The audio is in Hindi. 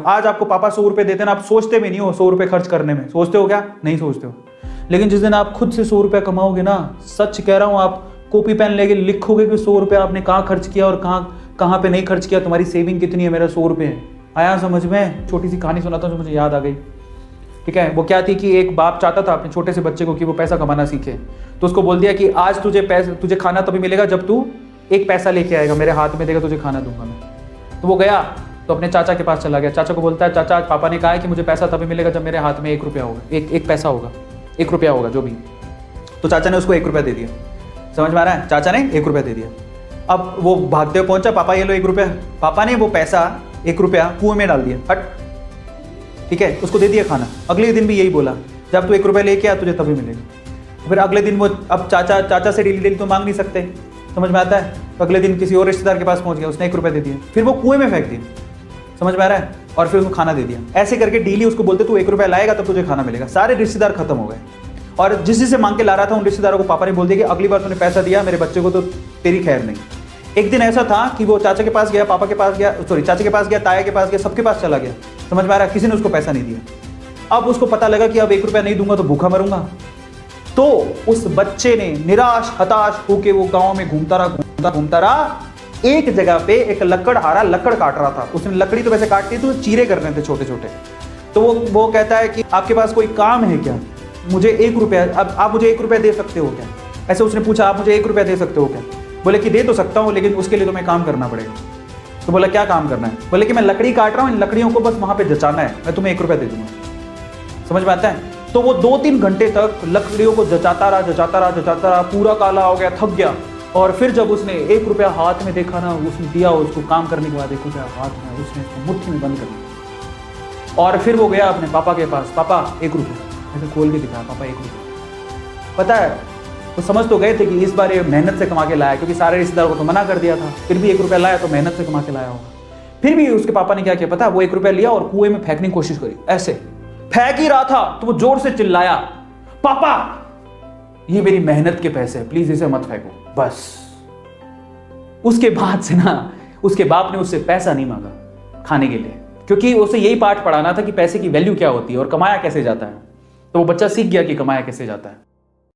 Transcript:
आज आपको पापा 100 रुपए देते ना, आप सोचते भी नहीं हो 100 रुपए खर्च करने में, सोचते हो क्या? नहीं सोचते हो। लेकिन जिस दिन आप खुद से 100 रुपया कमाओगे ना, सच कह रहा हूं, आप कॉपी पेन लेके लिखोगे कि 100 रुपया आपने कहाँ खर्च किया और कहाँ पे नहीं खर्च किया, तुम्हारी सेविंग कितनी है, मेरा 100 रुपये है। आया समझ में? छोटी सी कहानी सुनाता हूँ जो मुझे याद आ गई। ठीक है, वो क्या थी कि एक बाप चाहता था अपने छोटे से बच्चे को कि वो पैसा कमाना सीखे, तो उसको बोल दिया कि आज तुझे खाना तभी मिलेगा जब तू 1 पैसा लेके आएगा, मेरे हाथ में देगा, तुझे खाना दूंगा मैं। तो वो गया तो अपने चाचा के पास चला गया। चाचा को बोलता है, चाचा आज पापा ने कहा है कि मुझे पैसा तभी मिलेगा जब मेरे हाथ में 1 रुपया होगा, एक पैसा होगा, 1 रुपया होगा जो भी। तो चाचा ने उसको 1 रुपया दे दिया। समझ में आ रहा है? चाचा ने 1 रुपया दे दिया। अब वो भागते हुए पहुंचा, पापा ये लो 1 रुपया। पापा ने वो पैसा 1 रुपया कुएं में डाल दिया, हट। ठीक है, उसको दे दिया खाना। अगले दिन भी यही बोला, जब तू 1 रुपया लेके आ तुझे तभी मिलेगा। फिर अगले दिन वो, अब चाचा से डेली तो मांग नहीं सकते, समझ में आता है? तो अगले दिन किसी और रिश्तेदार के पास पहुंच गया, उसने 1 रुपया दे दिया, फिर वो कुएं में फेंक दिया। समझ में आ रहा है? और फिर उसको खाना दे दिया। ऐसे करके डेली उसको बोलते तू 1 रुपया लाएगा तब तुझे खाना मिलेगा। सारे रिश्तेदार खत्म हो गए और जिस से मांग के ला रहा था उन रिश्तेदारों को पापा ने बोल दिया कि अगली बार तूने पैसा दिया मेरे बच्चे को तो तेरी खैर नहीं। एक दिन ऐसा था कि वो चाचा के पास गया, पापा के पास गया, सॉरी चाचा के पास गया, ताया के पास गया, सबके पास चला गया। समझ में आ रहा है? किसी ने उसको पैसा नहीं दिया। अब उसको पता लगा कि अब 1 रुपया नहीं दूंगा तो भूखा मरूंगा। तो उस बच्चे ने निराश हताश होके वो गांव में घूमता रहा। एक जगह पे एक लकड़हारा लकड़ काट रहा था। उसने लकड़ी तो वैसे काटती तो चीरे कर रहे थे छोटे छोटे। तो वो कहता है कि आपके पास कोई काम है क्या? मुझे 1 रुपया, अब आप मुझे 1 रुपया दे सकते हो क्या? ऐसे उसने पूछा, आप मुझे 1 रुपया दे सकते हो क्या? बोले कि दे तो सकता हूँ लेकिन उसके लिए तो मैं काम करना पड़ेगा। तो बोला क्या काम करना है? बोले कि मैं लकड़ी काट रहा हूँ, इन लकड़ियों को बस वहां पे जचाना है, मैं तुम्हें 1 रुपया दे दूंगा। समझ में आता है? तो वो 2-3 घंटे तक लकड़ियों को जचाता रहा, पूरा काला हो गया, थक गया। और फिर जब उसने 1 रुपया हाथ में देखा ना, उसने दिया उसको काम करने के बाद 1 रुपया हाथ में, उसने उसको मुट्ठी में बंद कर दिया। और फिर वो गया अपने पापा के पास, पापा 1 रुपया, ऐसे खोल के दिखाया, पापा 1 रुपया। पता है, तो समझ तो गए थे कि इस बार ये मेहनत से कमा के लाया, क्योंकि सारे रिश्तेदारों को तो मना कर दिया था। फिर भी 1 रुपया लाया तो मेहनत से कमा के लाया होगा। फिर भी उसके पापा ने क्या किया पता है? वो 1 रुपया लिया और कुएं में फेंकने की कोशिश करी। ऐसे फेंक ही रहा था तो वो जोर से चिल्लाया, पापा ये मेरी मेहनत के पैसे, प्लीज इसे मत फेंको। बस उसके बाद से ना उसके बाप ने उससे पैसा नहीं मांगा खाने के लिए, क्योंकि उसे यही पाठ पढ़ाना था कि पैसे की वैल्यू क्या होती है और कमाया कैसे जाता है। तो वो बच्चा सीख गया कि कमाया कैसे जाता है।